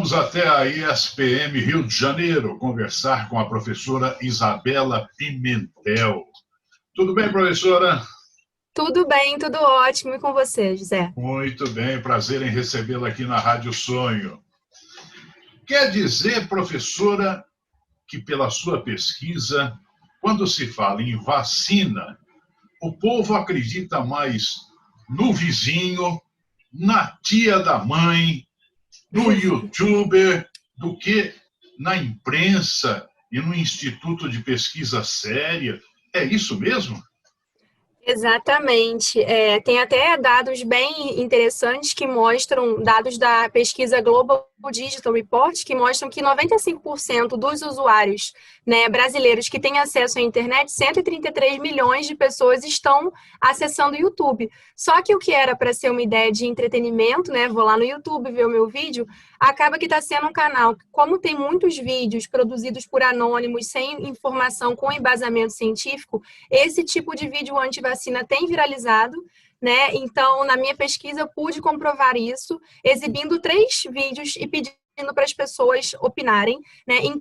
Vamos até a ESPM Rio de Janeiro conversar com a professora Isabela Pimentel. Tudo bem, professora? Tudo bem, tudo ótimo. E com você, José? Muito bem, prazer em recebê-la aqui na Rádio Sonho. Quer dizer, professora, que pela sua pesquisa, quando se fala em vacina, o povo acredita mais no vizinho, na tia da mãe, no youtuber, do que na imprensa e no instituto de pesquisa séria? É isso mesmo? Exatamente. Tem até dados bem interessantes que mostram, dados da pesquisa Global Digital Report, que mostram que 95% dos usuários, né, brasileiros que têm acesso à internet, 133 milhões de pessoas estão acessando o YouTube. Só que o que era para ser uma ideia de entretenimento, né, vou lá no YouTube ver o meu vídeo, acaba que está sendo um canal, como tem muitos vídeos produzidos por anônimos, sem informação, com embasamento científico, esse tipo de vídeo anti-vacina tem viralizado, né? Então, na minha pesquisa, eu pude comprovar isso, exibindo 3 vídeos e pedindo para as pessoas opinarem, né, em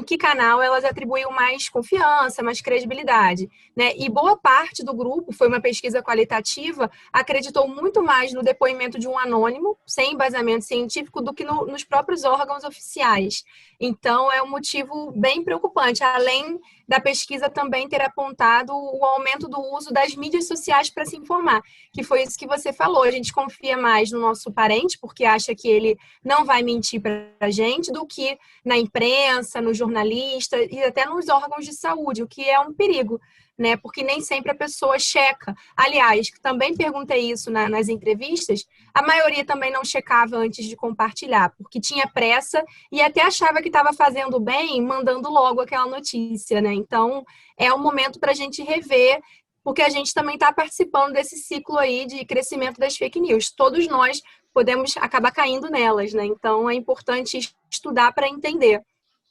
que canal elas atribuíam mais confiança, mais credibilidade, né? E boa parte do grupo, foi uma pesquisa qualitativa, acreditou muito mais no depoimento de um anônimo, sem embasamento científico, do que nos próprios órgãos oficiais. Então, é um motivo bem preocupante, além da pesquisa também ter apontado o aumento do uso das mídias sociais para se informar, que foi isso que você falou. A gente confia mais no nosso parente, porque acha que ele não vai mentir para a gente, do que na imprensa, no jornalista e até nos órgãos de saúde, o que é um perigo, né? Porque nem sempre a pessoa checa. Aliás, também perguntei isso nas entrevistas, a maioria também não checava antes de compartilhar, porque tinha pressa e até achava que estava fazendo bem, mandando logo aquela notícia, né? Então, é um momento para a gente rever, porque a gente também está participando desse ciclo aí de crescimento das fake news. Todos nós podemos acabar caindo nelas, né? Então, é importante estudar para entender.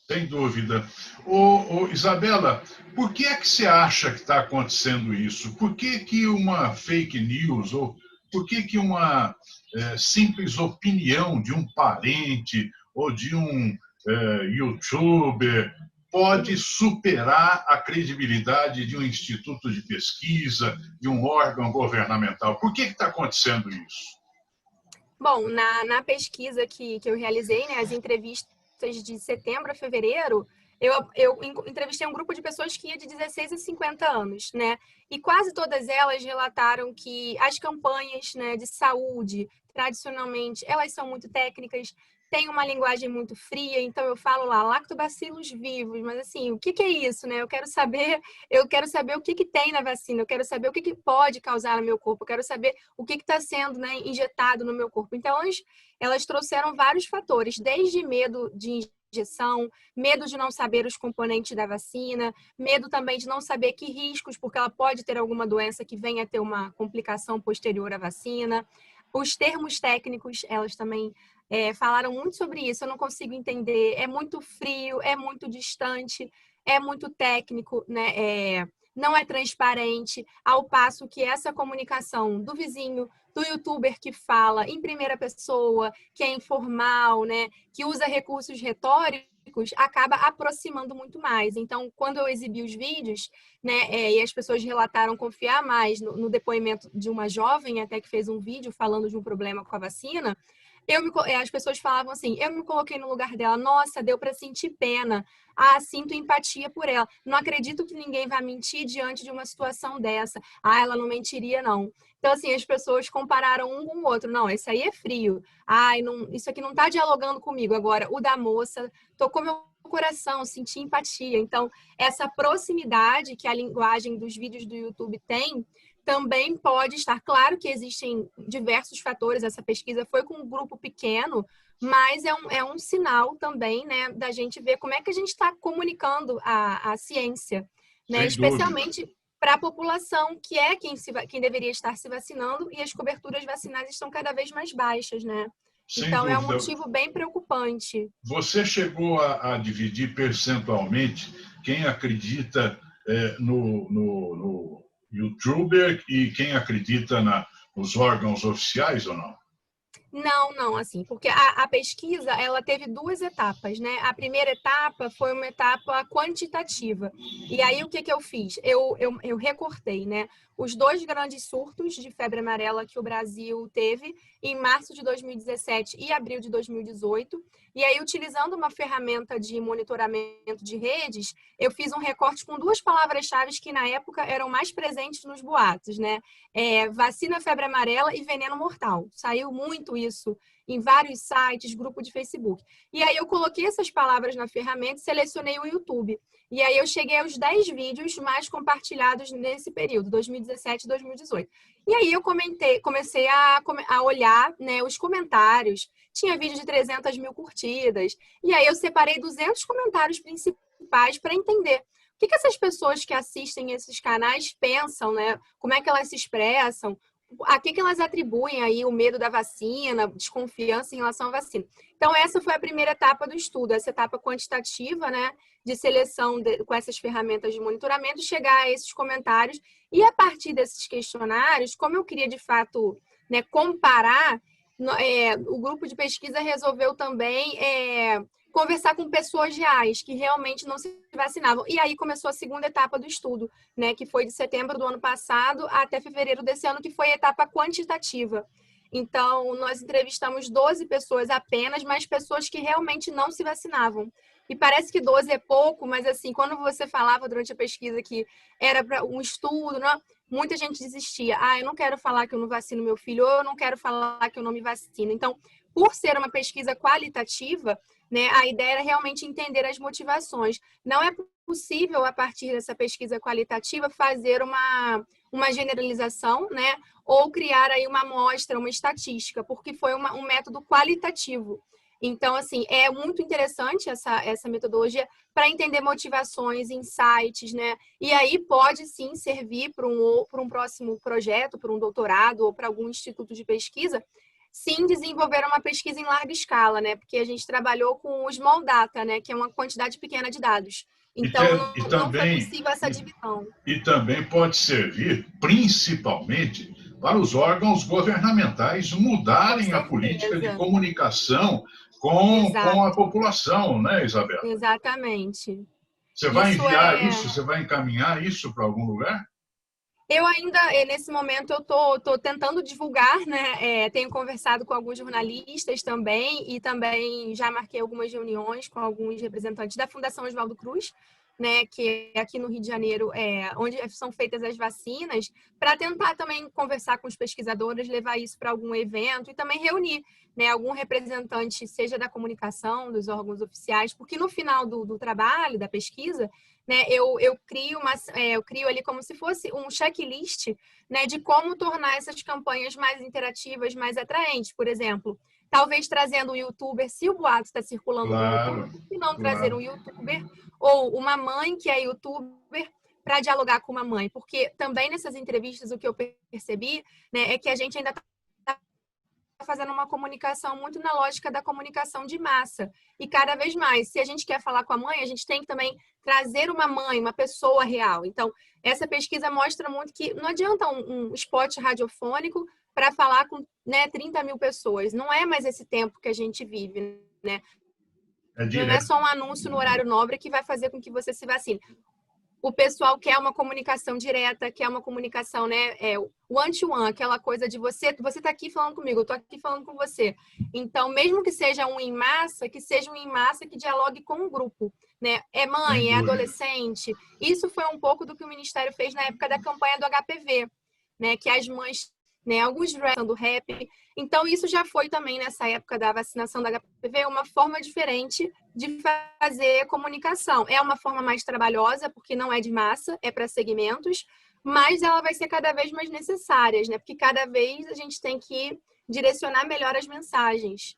Sem dúvida. Isabela, por que é que você acha que está acontecendo isso? Por que que uma fake news, ou por que que uma simples opinião de um parente ou de um youtuber pode superar a credibilidade de um instituto de pesquisa, de um órgão governamental? Por que está acontecendo isso? Bom, na pesquisa que eu realizei, né, as entrevistas de setembro a fevereiro, eu entrevistei um grupo de pessoas que ia de 16 a 50 anos, né? E quase todas elas relataram que as campanhas, né, de saúde, tradicionalmente, elas são muito técnicas, têm uma linguagem muito fria, então eu falo lá, lactobacilos vivos, mas assim, o que que é isso, né? Eu quero saber o que que tem na vacina, eu quero saber o que que pode causar no meu corpo, eu quero saber o que está sendo, né, injetado no meu corpo. Então, elas trouxeram vários fatores, desde medo de injeção, medo de não saber os componentes da vacina, medo também de não saber que riscos, porque ela pode ter alguma doença que venha a ter uma complicação posterior à vacina. Os termos técnicos, elas também falaram muito sobre isso, eu não consigo entender, é muito frio, é muito distante, é muito técnico, né? Não é transparente, ao passo que essa comunicação do vizinho, do youtuber que fala em primeira pessoa, que é informal, né, que usa recursos retóricos, acaba aproximando muito mais. Então, quando eu exibi os vídeos, né, e as pessoas relataram confiar mais no depoimento de uma jovem, até que fez um vídeo falando de um problema com a vacina, as pessoas falavam assim, eu me coloquei no lugar dela, nossa, deu para sentir pena, sinto empatia por ela, não acredito que ninguém vai mentir diante de uma situação dessa, ela não mentiria não. Então, assim, as pessoas compararam um com o outro, não, esse aí é frio, não, isso aqui não está dialogando comigo, agora o da moça tocou meu coração, senti empatia. Então, essa proximidade que a linguagem dos vídeos do YouTube tem, também pode estar. Claro que existem diversos fatores, essa pesquisa foi com um grupo pequeno, mas é um sinal também, né, da gente ver como é que a gente está comunicando a ciência, né, Sem dúvida. especialmente para a população, que é quem deveria estar se vacinando, e as coberturas vacinais estão cada vez mais baixas, né? Sem Então, é um dúvida. motivo bem preocupante. Você chegou a dividir percentualmente quem acredita no YouTuber e quem acredita nos órgãos oficiais ou não? Não, assim, porque a pesquisa, ela teve duas etapas, né? A primeira etapa foi uma etapa quantitativa. E aí, o que eu fiz? Eu recortei, né? Os dois grandes surtos de febre amarela que o Brasil teve em março de 2017 e abril de 2018. E aí, utilizando uma ferramenta de monitoramento de redes, eu fiz um recorte com duas palavras-chave que, na época, eram mais presentes nos boatos, né? Vacina febre amarela e veneno mortal. Saiu muito isso em vários sites, grupo de Facebook. E aí eu coloquei essas palavras na ferramenta e selecionei o YouTube. E aí eu cheguei aos 10 vídeos mais compartilhados nesse período, 2017 e 2018. E aí eu comecei a olhar, né, os comentários. Tinha vídeo de 300 mil curtidas. E aí eu separei 200 comentários principais para entender o que essas pessoas que assistem esses canais pensam, né? Como é que elas se expressam? A que elas atribuem aí o medo da vacina, desconfiança em relação à vacina? Então, essa foi a primeira etapa do estudo, essa etapa quantitativa, né? De seleção com essas ferramentas de monitoramento, chegar a esses comentários. E a partir desses questionários, como eu queria, de fato, né, comparar, o grupo de pesquisa resolveu também conversar com pessoas reais que realmente não se vacinavam. E aí começou a segunda etapa do estudo, né, que foi de setembro do ano passado até fevereiro desse ano, que foi a etapa quantitativa. Então, nós entrevistamos 12 pessoas apenas, mas pessoas que realmente não se vacinavam. E parece que 12 é pouco, mas assim, quando você falava durante a pesquisa que era para um estudo, não, muita gente desistia. Eu não quero falar que eu não vacino meu filho, ou eu não quero falar que eu não me vacino. Então, por ser uma pesquisa qualitativa, né, a ideia era realmente entender as motivações. Não é possível, a partir dessa pesquisa qualitativa, fazer uma generalização, né, ou criar aí uma amostra, uma estatística, porque foi um método qualitativo. Então, assim, é muito interessante essa metodologia para entender motivações, insights, né? E aí pode sim servir para um próximo projeto, para um doutorado ou para algum instituto de pesquisa, sim, desenvolver uma pesquisa em larga escala, né? Porque a gente trabalhou com o small data, né? Que é uma quantidade pequena de dados. Então, não foi possível essa divisão. E também pode servir, principalmente, para os órgãos governamentais mudarem a política de comunicação com a população, né, Isabela? Exatamente. Você vai enviar isso? Você vai encaminhar isso para algum lugar? Eu ainda, nesse momento, eu tô tentando divulgar, né? Tenho conversado com alguns jornalistas também e também já marquei algumas reuniões com alguns representantes da Fundação Oswaldo Cruz, né? Que é aqui no Rio de Janeiro, onde são feitas as vacinas, para tentar também conversar com os pesquisadores, levar isso para algum evento e também reunir, né, algum representante, seja da comunicação, dos órgãos oficiais, porque no final do trabalho, da pesquisa, né, eu crio ali como se fosse um checklist, né, de como tornar essas campanhas mais interativas, mais atraentes. Por exemplo, talvez trazendo um youtuber, se o boato está circulando no YouTube, por que não trazer um youtuber ou uma mãe que é youtuber para dialogar com uma mãe? Porque também nessas entrevistas o que eu percebi, né, é que a gente ainda está fazendo uma comunicação muito na lógica da comunicação de massa. E cada vez mais, se a gente quer falar com a mãe, a gente tem que também trazer uma mãe, uma pessoa real. Então, essa pesquisa mostra muito que não adianta um spot radiofônico para falar com, né, 30 mil pessoas. Não é mais esse tempo que a gente vive, né? Não é só um anúncio no horário nobre que vai fazer com que você se vacine. O pessoal quer uma comunicação direta, quer uma comunicação, né, one-to-one, aquela coisa de você tá aqui falando comigo, eu tô aqui falando com você. Então, mesmo que seja um em massa, que seja um em massa que dialogue com um grupo, né? É mãe, é adolescente. Isso foi um pouco do que o Ministério fez na época da campanha do HPV, né, que as mães, né, alguns do rap. Então, isso já foi também, nessa época da vacinação da HPV, uma forma diferente de fazer comunicação. É uma forma mais trabalhosa, porque não é de massa, é para segmentos, mas ela vai ser cada vez mais necessária, né? Porque cada vez a gente tem que direcionar melhor as mensagens.